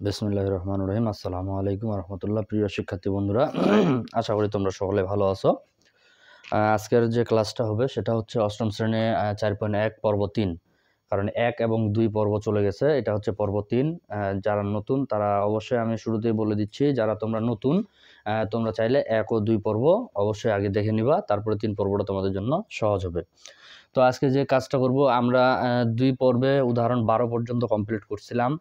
বিসমিল্লাহির রহমানির রহিম। আসসালামু আলাইকুম ওয়া রাহমাতুল্লাহ। প্রিয় শিক্ষার্থী বন্ধুরা, আশা করি তোমরা সকলে ভালো আছো। আজকের যে ক্লাসটা হবে সেটা হচ্ছে অষ্টম শ্রেণী 4.1 পর্ব 3। কারণ 1 এবং 2 পর্ব চলে গেছে, এটা হচ্ছে পর্ব 3। যারা নতুন তারা অবশ্যই, আমি শুরুতেই বলে দিচ্ছি, যারা তোমরা নতুন তোমরা চাইলে 1 ও 2 পর্ব অবশ্যই আগে দেখে নিবা, তারপরে 3 পর্বটা তোমাদের জন্য সহজ হবে। তো আজকে যে কাজটা করব, আমরা 2 পর্বে উদাহরণ 12 পর্যন্ত কমপ্লিট করছিলাম।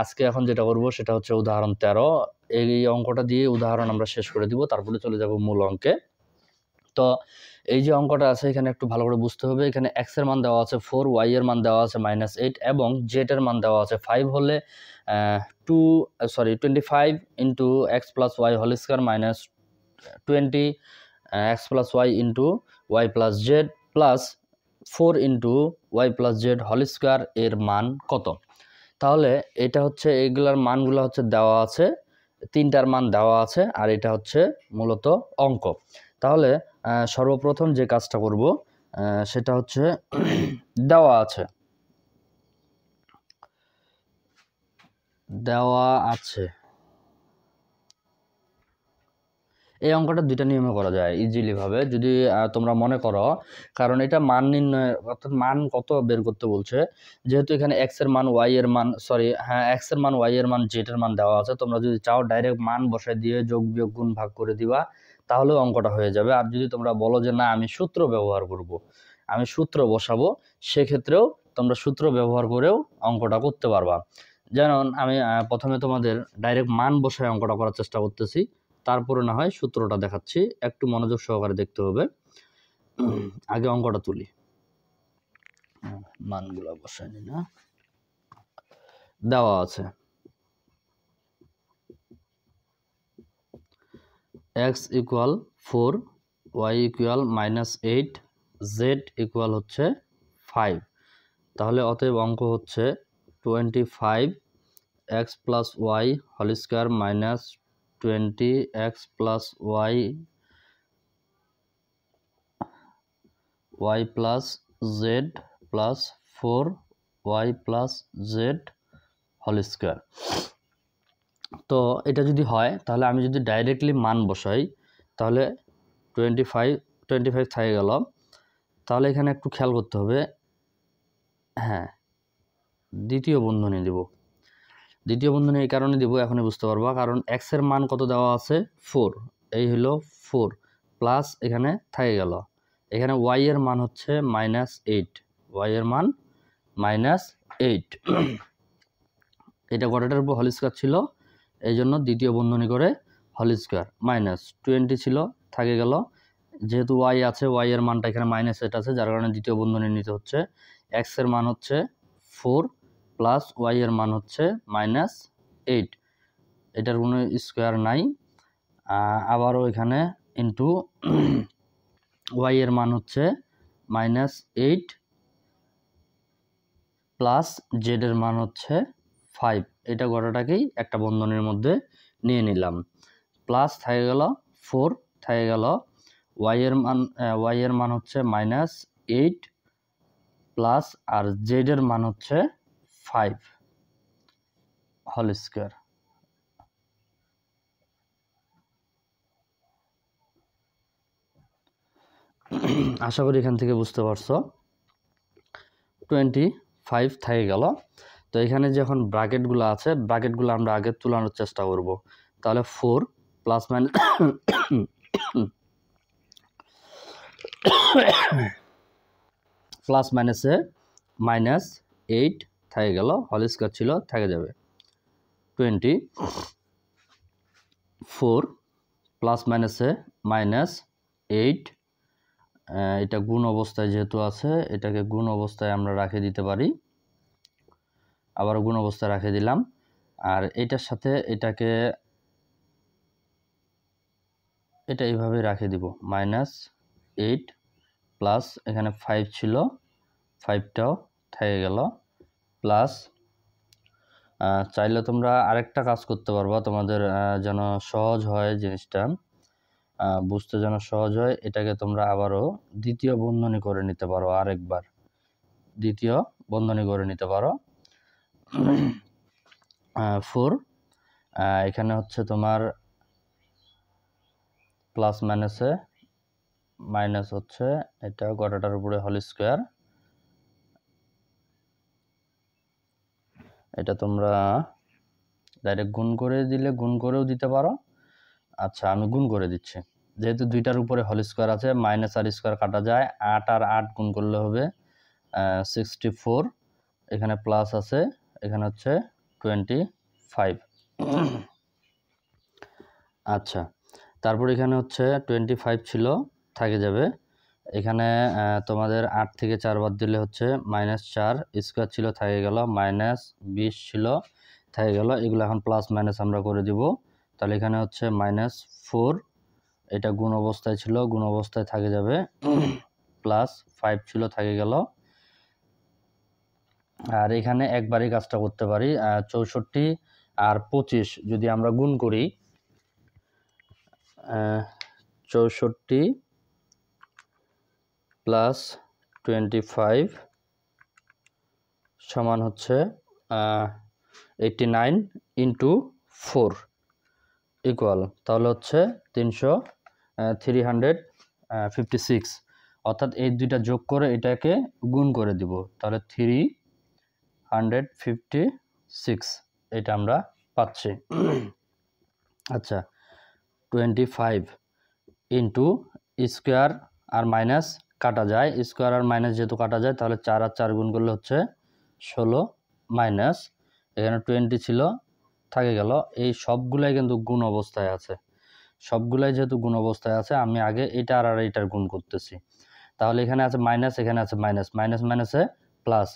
আজকে এখন যেটা করব সেটা হচ্ছে উদাহরণ 13। এই অঙ্কটা দিয়ে উদাহরণ আমরা শেষ করে দিব, তারপরে চলে যাব মূল অঙ্কে। তো এই যে অঙ্কটা আছে এখানে একটু ভালো করে বুঝতে হবে। এখানে x এর মান দেওয়া আছে 4, y এর মান দেওয়া আছে -8 এবং z এর মান দেওয়া আছে 5 হলে 25 into x plus y whole square minus 20 x plus y into y plus z plus 4 into y plus z whole square এর মান কত? তাহলে এটা হচ্ছে, এইগুলার মানগুলো হচ্ছে দেওয়া আছে, তিনটার মান দেওয়া আছে, আর এটা হচ্ছে মূলত অঙ্ক। তাহলে সর্বপ্রথম যে কাজটা করব সেটা হচ্ছে দেওয়া আছে এই অঙ্কটা দুইটা নিয়মে করা যায় ইজিলি ভাবে, যদি তোমরা মনে করো। কারণ এটা মান নির্ণয়, অর্থাৎ মান কত বের করতে বলছে। যেহেতু এখানে x এর মান y এর মান x এর মান y এর মান z এর মান দেওয়া আছে, তোমরা যদি চাও ডাইরেক্ট মান বসায় দিয়ে যোগ বিয়োগ গুণ ভাগ করে দিবা, তাহলেও অঙ্কটা হয়ে যাবে। আর যদি তোমরা বলো যে না আমি সূত্র ব্যবহার করব, আমি সূত্র বসাবো, সেক্ষেত্রেও তোমরা সূত্র ব্যবহার করেও অঙ্কটা করতে পারবা। যেমন আমি প্রথমে তোমাদের ডাইরেক্ট মান বসায় অঙ্কটা করার চেষ্টা করতেছি, তারপরে না হয় সূত্রটা দেখাচ্ছি। একটু মনোযোগ সহকারে দেখতে হবে। আগে অঙ্কটা তুলি, মানগুলো বসাই নি না। দেওয়া আছে x equal 4, y equal -8, z equal হচ্ছে 5। তাহলে অতএব অঙ্ক হচ্ছে 25 x plus y whole square minus 20 x plus y y plus z plus 4 y plus z whole square. তো এটা যদি হয়, তাহলে আমি যদি ডাইরেক্টলি মান বসাই, তাহলে 25 থেকে গেল। তাহলে এখানে একটু খেয়াল করতে হবে, হ্যাঁ দ্বিতীয় বন্ধনী দেব। দ্বিতীয় বন্ধনী এই কারণে দেব, এখনই বুঝতে পারবা। কারণ x এর মান কত দেওয়া আছে 4, এই হলো 4 প্লাস এখানে থেকে গেল, এখানে y এর মান হচ্ছে -8, y এর মান -8। এটা গোটাটার উপর হোল স্কোয়ার ছিল, এই জন্য দ্বিতীয় বন্ধনী করে হোল স্কোয়ার, -20 ছিল থাকে গেল। যেহেতু y আছে, y এর মানটা এখানে -8 আছে, যার কারণে দ্বিতীয় বন্ধনী নিতে হচ্ছে। x এর মান হচ্ছে 4 প্লাস y এর মান হচ্ছে -8, এটার কোনো স্কোয়ার নাই। আবারও এখানে ইন্টু y এর মান হচ্ছে -8 প্লাস z এর মান হচ্ছে 5। এটা গোটাটাকেই একটা বন্ধনীর মধ্যে নিয়ে নিলাম। প্লাস থেকে গেল 4 থেকে গেল, y এর মান হচ্ছে -8 প্লাস আর z এর মান হচ্ছে 5 হোল স্কোয়ার। আশা করি এখান থেকে বুঝতে পারছো। 25 থেকে গেল। তো এখানে যে এখন ব্র্যাকেটগুলো আছে, ব্র্যাকেটগুলো আমরা আগে তুলানোর চেষ্টা করব। তাহলে 4 প্লাস প্লাস মাইনাসে -8 থেকে গেল, হোল স্কোয়ার ছিল থেকে যাবে 24 প্লাস মাইনাসে -8। এটা গুণ অবস্থায় যেহেতু আছে, এটাকে গুণ অবস্থায় আমরা রাখে দিতে পারি, আবার গুণ অবস্থায় রাখে দিলাম। আর এটার সাথে এটাকে এটা এইভাবে রাখে দিব, -8 প্লাস এখানে 5 ছিল, 5টাও থেকে গেল, প্লাস চাইলে তোমরা আরেকটা কাজ করতে পারবা, তোমাদের যেন সহজ হয় জিনিসটা, বুঝতে যেন সহজ হয়, এটাকে তোমরা আবারও দ্বিতীয় বন্ধনী করে নিতে পারো, আরেকবার দ্বিতীয় বন্ধনী করে নিতে পারো। 4, এখানে হচ্ছে তোমার প্লাস মাইনাসে মাইনাস হচ্ছে এটা গোটাটার উপরে হোল স্কোয়ার, এটা তোমরা ডাইরেক্ট গুণ করে দিলে গুণ করেও দিতে পারো। আচ্ছা আমি গুণ করে দিচ্ছি, যেহেতু দুইটার উপরে হোল স্কোয়ার আছে, মাইনাস আর স্কোয়ার কাটা যায়, 8 আর 8 গুণ করলে হবে 64, এখানে প্লাস আছে, এখানে হচ্ছে 25। আচ্ছা তারপর এখানে হচ্ছে 25 ছিল, থাকে যাবে। এখানে তোমাদের 8 থেকে 4 বাদ দিলে হচ্ছে -4, স্কোয়ার ছিল থাকে গেল, -20 ছিল থাকে গেল, এগুলো এখন প্লাস মাইনাস আমরা করে দিব। তাহলে এখানে হচ্ছে -4, এটা গুণ অবস্থায় ছিল, গুণ অবস্থায় থাকে যাবে, +5 ছিল থাকে গেল। আর এখানে একবারই কাজটা করতে পারি, 64 আর 25 যদি আমরা গুণ করি, 64 প্লাস 25 সমান হচ্ছে 89 ইন্টু 4 ইকুয়াল, তাহলে হচ্ছে 356, অর্থাৎ এই দুইটা যোগ করে এটাকে গুণ করে দিব, তাহলে 356 এটা আমরা পাচ্ছি। আচ্ছা 25 ইন্টু স্কোয়ার আর মাইনাস কাটা যায়, স্কোয়ার আর মাইনাস যেহেতু কাটা যায়, তাহলে 4 আর 4 গুণ করলে হচ্ছে 16, মাইনাস এখানে 20 ছিল থাকে গেল। এই সবগুলাই কিন্তু গুণ অবস্থায় আছে, সবগুলাই যেহেতু গুণ অবস্থায় আছে, আমি আগে এটা আর এইটার গুণ করতেছি। তাহলে এখানে আছে মাইনাস, এখানে আছে মাইনাস, মাইনাস মাইনাসে প্লাস,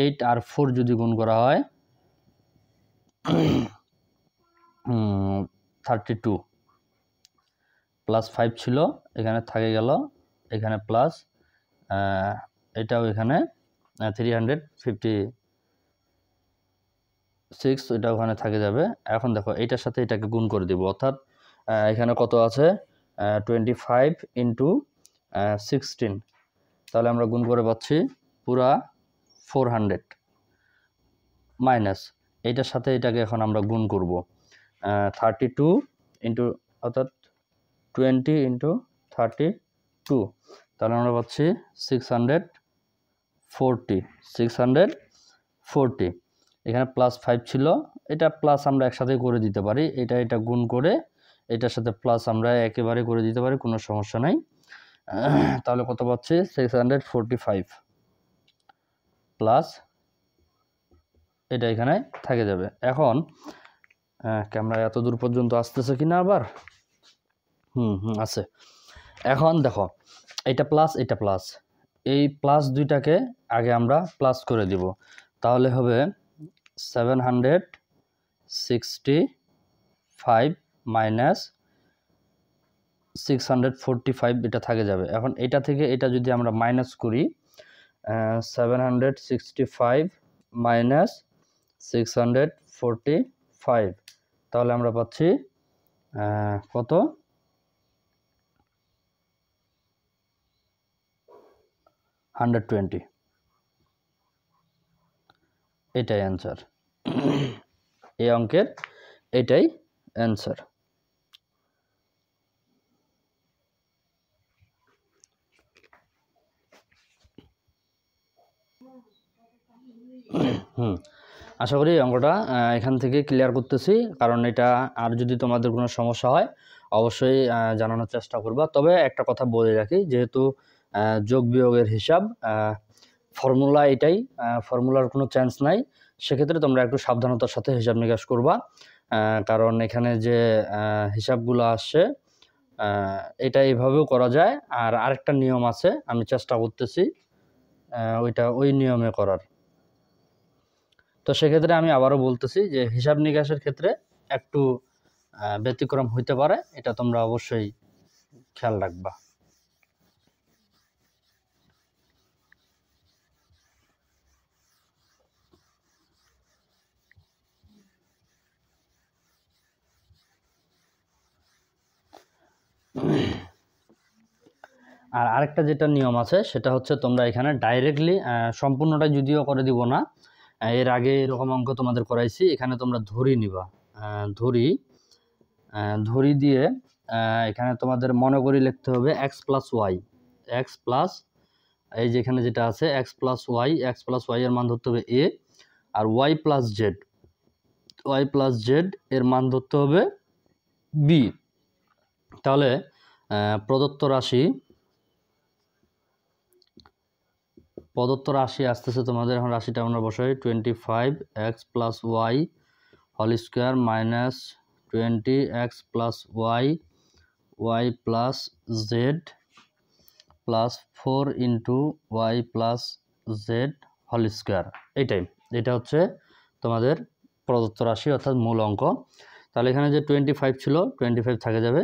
8 আর 4 যদি গুণ করা হয় 32, +5 ছিল এখানে থাকে গেল, এখানে প্লাস, এটাও এখানে 356, এটা ওখানে থাকে যাবে। এখন দেখো এইটার সাথে এটাকে গুণ করে দিব, অর্থাৎ এখানে কত আছে 25 ইন্টু 16, তাহলে আমরা গুণ করে পাচ্ছি পুরা 400, মাইনাস এইটার সাথে এটাকে এখন আমরা গুণ করব, 32 ইন্টু অর্থাৎ 20 ইন্টু 32, তাহলে আমরা পাচ্ছি 640। এখানে +5 ছিল, এটা প্লাস আমরা একসাথে করে দিতে পারি, এটা গুণ করে এটার সাথে প্লাস আমরা একেবারে করে দিতে পারি, কোনো সমস্যা নাই। তাহলে কত পাচ্ছি 645 প্লাস এটা এখানে থাকে যাবে। এখন ক্যামেরা এত দূর পর্যন্ত আসতেছে কিনা আবার, আছে। এখন দেখো এটা প্লাস, এটা প্লাস, এই প্লাস দুইটাকে আগে আমরা প্লাস করে দিব, তাহলে হবে 765 মাইনাস 645, এটা থাকে যাবে। এখন এটা থেকে এটা যদি আমরা মাইনাস করি, 765 মাইনাস 645, তাহলে আমরা পাচ্ছি কত 120, এটাই অ্যান্সার। এই অঙ্কের এটাই অ্যান্সার। আশা করি অঙ্কটা এখান থেকে ক্লিয়ার করতেছি, কারণ এটা আর যদি তোমাদের কোনো সমস্যা হয় অবশ্যই জানানোর চেষ্টা করবা। তবে একটা কথা বলে রাখি, যেহেতু যোগ বিয়োগের হিসাব, ফর্মুলা এটাই, ফর্মুলার কোনো চান্স নাই, সেক্ষেত্রে তোমরা একটু সাবধানতার সাথে হিসাব নিকাশ করবা, কারণ এখানে যে হিসাবগুলো আসছে এটা এইভাবেও করা যায়। আর আরেকটা নিয়ম আছে, আমি চেষ্টা করতেছি ওই নিয়মে করার। তো সেক্ষেত্রে আমি আবারও বলতেছি যে হিসাব নিকাশের ক্ষেত্রে একটু ব্যতিক্রম হইতে পারে, এটা তোমরা অবশ্যই খেয়াল রাখবা। আর আরেকটা যেটা নিয়ম আছে সেটা হচ্ছে তোমরা এখানে ডাইরেক্টলি সম্পূর্ণটা যদিও করে দিব না, এর আগে এরকম অঙ্ক তোমাদের করাইছি। এখানে তোমরা ধরি নিবা, ধরি দিয়ে এখানে তোমাদের মনে করি লিখতে হবে x plus y, x plus এই যে এখানে যেটা আছে এক্স প্লাস ওয়াই এর মান ধরতে হবে এ, আর ওয়াই প্লাস জেড এর মান ধরতে হবে বি। তাহলে প্রদত্ত রাশি আসতেছে তোমাদের, এখন রাশিটা আমরা বসাই 25x plus y whole square minus 20x plus y plus z plus 4 into y plus z whole square. এটা হচ্ছে তোমাদের প্রদত্ত রাশি অর্থাৎ মূল অঙ্ক। তাহলে এখানে যে 25 ছিল 25 থাকে যাবে,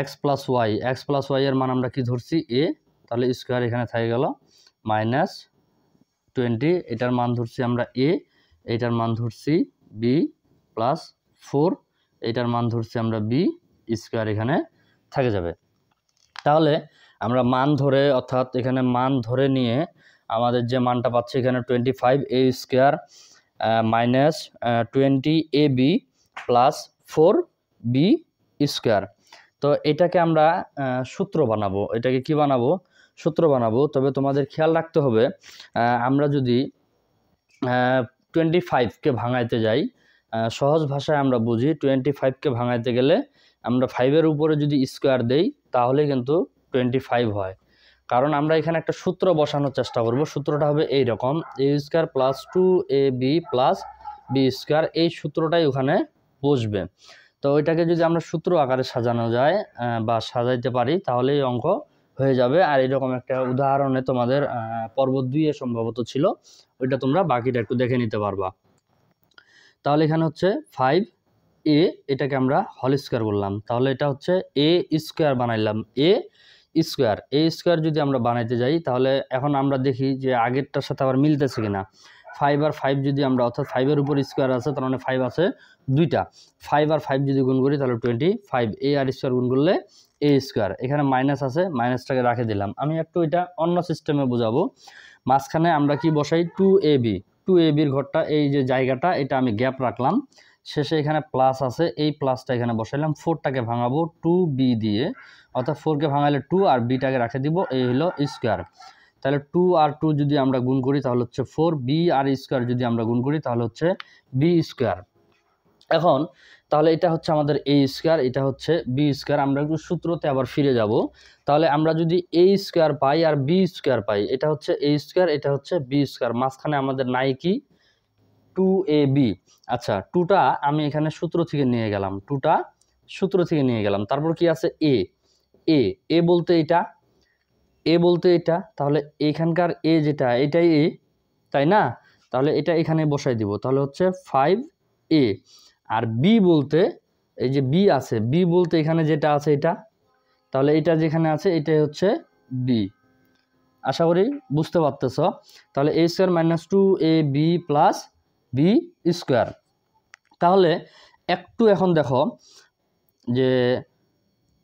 এক্স প্লাস ওয়াই এর মান আমরা কি ধরছি এ, তাহলে স্কোয়ার এখানে থাকে গেল মাইনাস 20, এটার মান ধরছি আমরা এ, এইটার মান ধরছি বি প্লাস 4, এইটার মান ধরছি আমরা বি, স্কোয়ার এখানে থাকে যাবে। তাহলে আমরা মান ধরে অর্থাৎ এখানে মান ধরে নিয়ে আমাদের যে মানটা পাচ্ছি এখানে 25 এ square minus 20 A B plus 4 B square. তো এটাকে আমরা সূত্র বানাবো, এটাকে কি বানাবো? সূত্র বানাবো। তবে তোমাদের খেয়াল রাখতে হবে আমরা যদি 25কে ভাঙাইতে যাই, সহজ ভাষায় আমরা বুঝি 25কে ভাঙাইতে গেলে আমরা 5-এর উপরে যদি স্কোয়ার দেই তাহলে কিন্তু 25 হয়। কারণ আমরা এখানে একটা সূত্র বসানোর চেষ্টা করব। সূত্রটা হবে এই রকম, A square plus 2ab plus B square, এই সূত্রটাই ওখানে বসবে। তো ওইটাকে যদি আমরা সূত্র আকারে সাজানো যায় বা সাজাইতে পারি তাহলে এই অঙ্ক হয়ে যাবে। আর এরকম একটা উদাহরণে তোমাদের পর্ব 2-এ সম্ভবত ছিল, ওইটা তোমরা বাকিটা একটু দেখে নিতে পারবা। তাহলে এখানে হচ্ছে 5a, এটাকে আমরা হোল স্কোয়ার করলাম, তাহলে এটা হচ্ছে এ স্কোয়ার বানাইলাম, এ স্কোয়ার যদি আমরা বানাইতে যাই তাহলে এখন আমরা দেখি যে আগেরটার সাথে আবার মিলতেছে কিনা। 5 আর 5 যদি আমরা অর্থাৎ 5-এর উপর স্কোয়ার আছে তার মানে 5 আছে দুইটা, 5 আর 5 যদি গুণ করি তাহলে 25, এ আর স্কোয়ার গুণ করলে এ স্কোয়ার, এখানে মাইনাস আছে মাইনাসটাকে রাখে দিলাম। আমি একটু এটা অন্য সিস্টেমে বোঝাবো। মাঝখানে আমরা কি বসাই 2ab ঘরটা এই যে জায়গাটা এটা আমি গ্যাপ রাখলাম, শেষে এখানে প্লাস আছে, এই প্লাসটা এখানে বসাইলাম, 4টাকে ভাঙাবো 2b দিয়ে, অর্থাৎ 4কে ভাঙালে 2 আর বিটাকে রাখে দিব, এই হলো স্কোয়ার। তাহলে 2 আর 2 যদি আমরা গুণ করি তাহলে হচ্ছে 4, বি আর স্কোয়ার যদি আমরা গুণ করি তাহলে হচ্ছে বি স্কোয়ার। এখন তাহলে এটা হচ্ছে আমাদের এ স্কোয়ার, এটা হচ্ছে বি স্কোয়ার। আমরা একটু সূত্রতে আবার ফিরে যাব। তাহলে আমরা যদি এ স্কোয়ার পাই আর বি স্কোয়ার পাই, এটা হচ্ছে এ স্কোয়ার, এটা হচ্ছে বি স্কোয়ার, মাঝখানে আমাদের নাই কি 2ab। আচ্ছা, 2টা আমি এখানে সূত্র থেকে নিয়ে গেলাম, তারপর কি আছে এ বলতে এটা, তাহলে এখানকার এ যেটা এটাই এ, তাই না? তাহলে এটা এখানে বসাই দিব, তাহলে হচ্ছে 5a। আর বি বলতে এই যে বি আছে, বি বলতে এখানে যেটা আছে এটা, তাহলে এটা যেখানে আছে এটাই হচ্ছে বি। আশা করি বুঝতে পারতেছ। তাহলে a square minus 2ab plus B square. তাহলে একটু এখন দেখো যে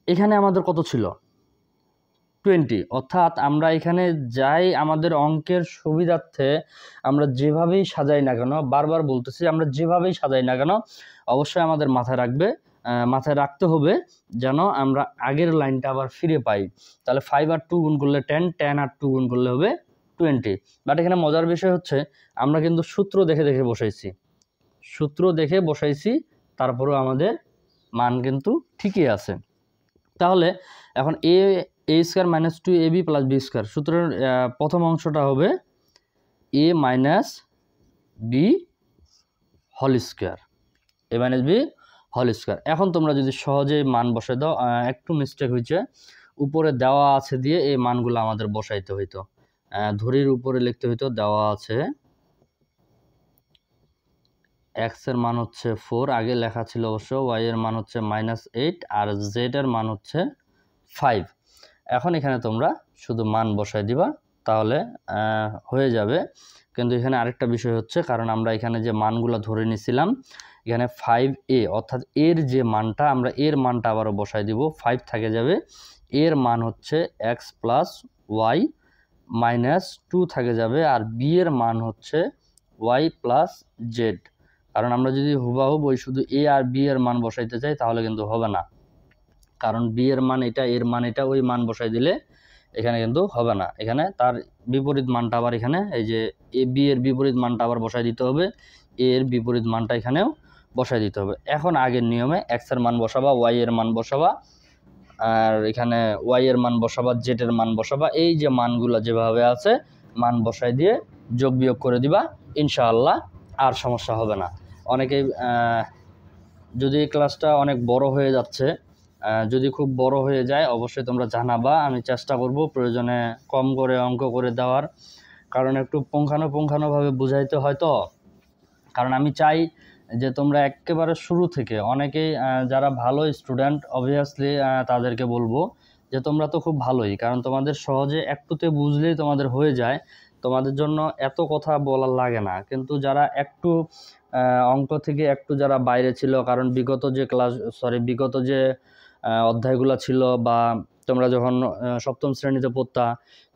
এখানে আমাদের কত ছিল 20, অর্থাৎ আমরা এখানে যাই আমাদের অঙ্কের সুবিধার্থে আমরা যেভাবেই সাজাই না কেন, বারবার বলতেছি আমরা যেভাবেই সাজাই না কেন অবশ্যই আমাদের মাথায় রাখতে হবে যেন আমরা আগের লাইনটা আবার ফিরে পাই। তাহলে 5 আর 2 গুণ করলে 10, 10 আর 2 গুণ করলে হবে 20। বাট এখানে মজার বিষয় হচ্ছে আমরা কিন্তু সূত্র দেখে বসাইছি, তারপরেও আমাদের মান কিন্তু ঠিকই আছে। তাহলে এখন A square minus 2ab plus B square, সূত্রের প্রথম অংশটা হবে A minus B whole square, এখন তোমরা যদি সহজে মান বসাই দাও, একটু মিস্টেক হয়েছে, উপরে দেওয়া আছে দিয়ে এই মানগুলো আমাদের বসাইতে হইতো, ধরির উপরে লিখতে হইতো দেওয়া আছে x এর মান হচ্ছে 4, আগে লেখা ছিল অবশ্য, y এর মান হচ্ছে -8 আর z এর মান হচ্ছে 5। এখন এখানে তোমরা শুধু মান বসাই দিবা তাহলে হয়ে যাবে। কিন্তু এখানে আরেকটা বিষয় হচ্ছে, কারণ আমরা এখানে যে মানগুলো ধরে নিছিলাম এখানে 5a অর্থাৎ এর যে মানটা, আমরা এর মানটা আবারও বসাই দিব, 5 থাকে যাবে, এর মান হচ্ছে x প্লাস ওয়াই মাইনাস 2 থাকে যাবে, আর বি এর মান হচ্ছে ওয়াই প্লাস জেড। কারণ আমরা যদি হুবাহুব ওই শুধু এ আর বি এর মান বসাইতে চাই তাহলে কিন্তু হবে না, কারণ বি এর মান এটা, এর মান এটা, ওই মান বসাই দিলে এখানে কিন্তু হবে না। এখানে তার বিপরীত মানটা আবার এখানে এই যে এ বি এর বিপরীত মানটা আবার বসাই দিতে হবে, এ এর বিপরীত মানটা এখানেও বসাই দিতে হবে। এখন আগের নিয়মে এক্স এর মান বসাবা, ওয়াই এর মান বসাবা, আর এখানে ওয়াই এর মান বসাবা, জেড এর মান বসাবা, এই যে মানগুলো যেভাবে আছে মান বসাই দিয়ে যোগ বিয়োগ করে দিবা, ইনশাআল্লাহ আর সমস্যা হবে না। অনেকেই যদি ক্লাসটা অনেক বড় হয়ে যাচ্ছে, যদি খুব বড় হয়ে যায় অবশ্যই তোমরা জানাবা, আমি চেষ্টা করব প্রয়োজনে কম করে অঙ্ক করে দেওয়ার, কারণ একটু পুঙ্খানুপুঙ্খানুভাবে বুঝাইতে হয় তো। কারণ আমি চাই যে তোমরা একেবারে শুরু থেকে, অনেকেই যারা ভালো স্টুডেন্ট অবভিয়াসলি তাদেরকে বলবো যে তোমরা তো খুব ভালোই, কারণ তোমাদের সহজে একটুতে বুঝলেই তোমাদের হয়ে যায়, তোমাদের জন্য এত কথা বলার লাগে না। কিন্তু যারা একটু অঙ্ক থেকে একটু যারা বাইরে ছিল, কারণ বিগত যে অধ্যায়গুলো ছিল, বা তোমরা যখন সপ্তম শ্রেণীতে পড়তা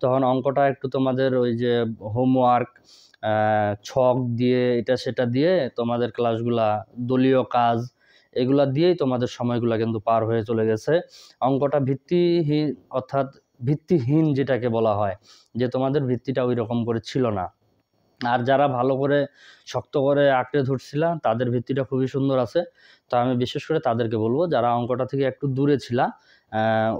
তখন অঙ্কটা একটু তোমাদের ওই যে হোমওয়ার্ক, ছক দিয়ে এটা সেটা দিয়ে তোমাদের ক্লাসগুলা, দলীয় কাজ, এগুলা দিয়েই তোমাদের সময়গুলো কিন্তু পার হয়ে চলে গেছে। অঙ্কটা ভিত্তিহীন, অর্থাৎ ভিত্তিহীন যেটাকে বলা হয়, যে তোমাদের ভিত্তিটা ওই রকম করে ছিল না। আর যারা ভালো করে শক্ত করে আঁকড়ে ধরছিলা তাদের ভিত্তিটা খুবই সুন্দর আছে। তো আমি বিশেষ করে তাদেরকে বলবো যারা অঙ্কটা থেকে একটু দূরে ছিলা,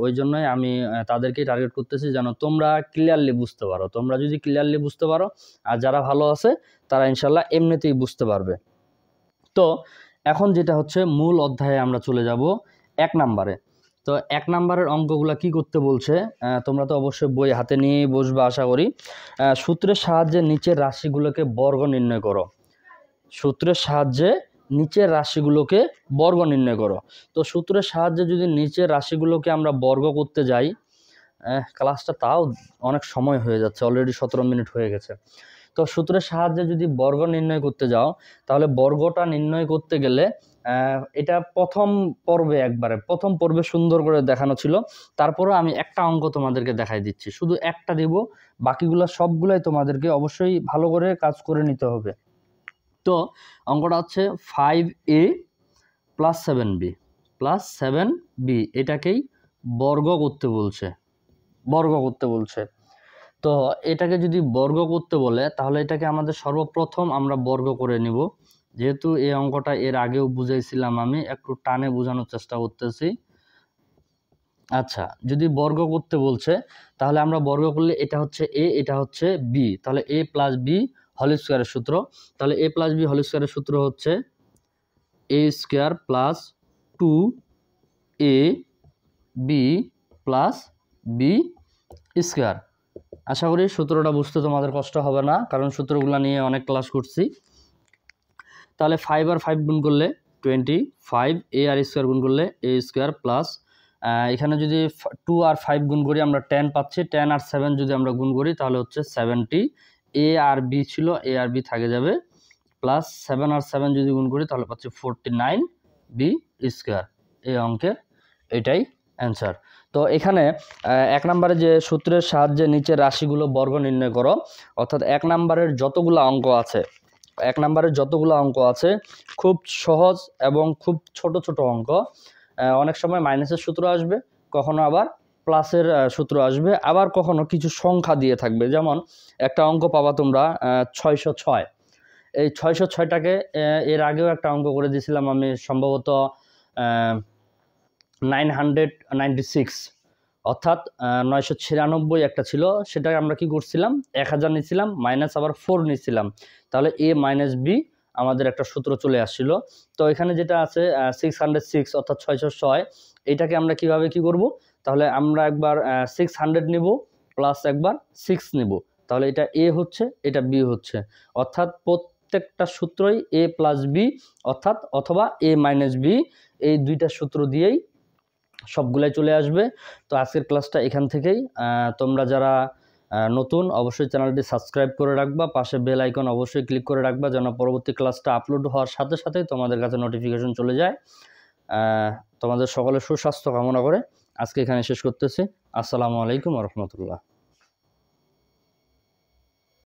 ওই জন্যই আমি তাদেরকেই টার্গেট করতেছি যেন তোমরা ক্লিয়ারলি বুঝতে পারো। তোমরা যদি ক্লিয়ারলি বুঝতে পারো, আর যারা ভালো আছে তারা ইনশাল্লাহ এমনিতেই বুঝতে পারবে। তো এখন যেটা হচ্ছে মূল অধ্যায়ে আমরা চলে যাব 1 নম্বরে। তো 1 নম্বরের অঙ্কগুলো কি করতে বলছে, তোমরা তো অবশ্যই বই হাতে নিয়েই বসবে আশা করি। সূত্রের সাহায্যে নিচের রাশিগুলোকে বর্গ নির্ণয় করো। সূত্রের সাহায্যে নিচের রাশিগুলোকে বর্গ নির্ণয় করো। তো সূত্রের সাহায্যে যদি নিচের রাশিগুলোকে আমরা বর্গ করতে যাই, ক্লাসটা তাও অনেক সময় হয়ে যাচ্ছে, অলরেডি 17 মিনিট হয়ে গেছে। তো সূত্রের সাহায্যে যদি বর্গ নির্ণয় করতে যাও, তাহলে বর্গটা নির্ণয় করতে গেলে এটা প্রথম পর্বে সুন্দর করে দেখানো ছিল। তারপরে আমি একটা অঙ্ক তোমাদেরকে দেখাই দিচ্ছি, শুধু একটা দিব, বাকিগুলো সবগুলাই তোমাদেরকে অবশ্যই ভালো করে কাজ করে নিতে হবে। তো অঙ্কটা হচ্ছে 5a প্লাস 7b এটাকেই বর্গ করতে বলছে। তো এটাকে যদি বর্গ করতে বলে তাহলে এটাকে আমাদের সর্বপ্রথম আমরা বর্গ করে নিব। যেহেতু এই অঙ্কটা এর আগেও বুঝাইছিলাম, আমি একটু টানে বোঝানোর চেষ্টা করতেছি। আচ্ছা, যদি বর্গ করতে বলছে তাহলে আমরা বর্গ করলে এটা হচ্ছে a, এটা হচ্ছে b, তাহলে a প্লাস b হোল স্কয়ারের সূত্র। তাহলে a প্লাস b হোল স্কয়ারের সূত্র হচ্ছে a square plus 2ab plus b square. আশা করি সূত্রটা বুঝতে তোমাদের কষ্ট হবে না, কারণ সূত্রগুলো নিয়ে অনেক ক্লাস করছি। তাহলে 5 আর 5 গুণ করলে 25, a আর স্কয়ার গুণ করলে a স্কয়ার প্লাস, এখানে যদি 2 আর 5 গুণ করি আমরা 10 পাচ্ছি, 10 আর 7 যদি আমরা গুণ করি তাহলে হচ্ছে 70, a আর b ছিল, a আর b থাকে যাবে, প্লাস 7 আর 7 যদি গুণ করি তাহলে পাচ্ছি 49b স্কয়ার। এই অঙ্কের এটাই অ্যান্সার। তো এখানে 1 নম্বরে যে সূত্রের সাহায্যে নিচের রাশিগুলো বর্গ নির্ণয় করো, অর্থাৎ 1 নম্বরের যতগুলো অঙ্ক আছে খুব সহজ এবং খুব ছোট ছোট অঙ্ক। অনেক সময় মাইনাসের সূত্র আসবে, কখনো আবার প্লাসের সূত্র আসবে, আবার কখনো কিছু সংখ্যা দিয়ে থাকবে। যেমন একটা অঙ্ক পাবা তোমরা 606। এই 606টাকে এর আগেও একটা অঙ্ক করে দিয়েছিলাম আমি, সম্ভবত 996, অর্থাৎ 996 একটা ছিল, সেটাকে আমরা কি করছিলাম 1000 নিছিলাম, মাইনাস আবার 4 নিছিলাম, তাহলে a মাইনাস b আমাদের একটা সূত্র চলে আসছিল। তো এখানে যেটা আছে 606 অর্থাৎ 606, এটাকে আমরা কিভাবে কি করব, তাহলে আমরা একবার 600 নিব প্লাস একবার 6 নিব, তাহলে এটা a হচ্ছে, এটা b হচ্ছে, অর্থাৎ প্রত্যেকটা সূত্রই a প্লাস b অর্থাৎ অথবা a মাইনাস b, এই দুইটা সূত্র দিয়েই সবগুলাই চলে আসবে। তো আজকের ক্লাসটা এখান থেকেই। তোমরা যারা নতুন অবশ্যই চ্যানেলটি সাবস্ক্রাইব করে রাখবা, পাশে বেল আইকন অবশ্যই ক্লিক করে রাখবা যেন পরবর্তী ক্লাসটা আপলোড হওয়ার সাথে সাথেই তোমাদের কাছে নোটিফিকেশন চলে যায়। তোমাদের সকলের সুস্বাস্থ্য কামনা করে আজকে এখানে শেষ করতেছি। আসসালামু আলাইকুম ওয়া রাহমাতুল্লাহ।